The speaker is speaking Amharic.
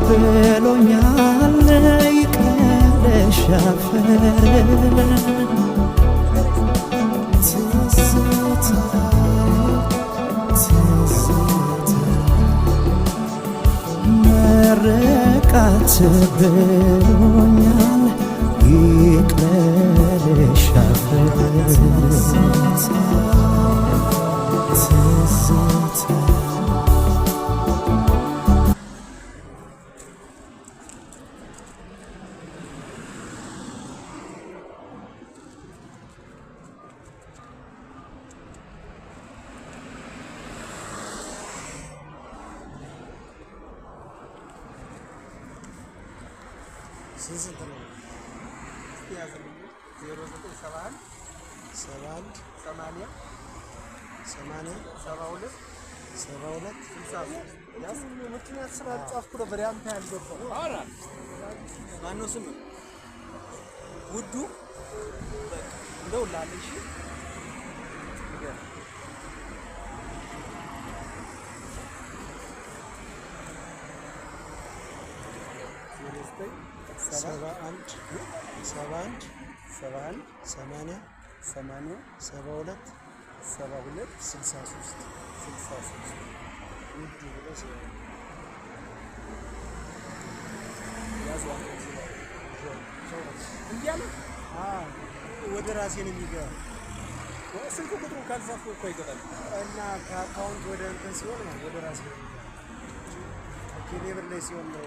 ብሎኛል ይቅለሽ አፈር ትዝታ መረቃት ብሎኛል ይቅለሽ አፈር ስንት ነው? ያዘልኝ 0971 71 80 80 72 72 63 ያስ ምክንያት ስራ ጻፍኩ ነበር ያንተ ያልገባው አራ ማነው ስም ውዱ በቃ እንደው ላለሽ ሰባ አንድ 71 71 80 80 72 72 63 ውዱ ብለሽ ያዟ እንዲያለ ወደ ራሴ ነው የሚገባ። ስልክ ቁጥሩ ካልጻፍኩ እኮ ይገባል እና ከአካውንት ወደ እንትን ሲሆን ነው ወደ ራሴ ነው የሚገባ። ቴሌብር ላይ ሲሆን ነው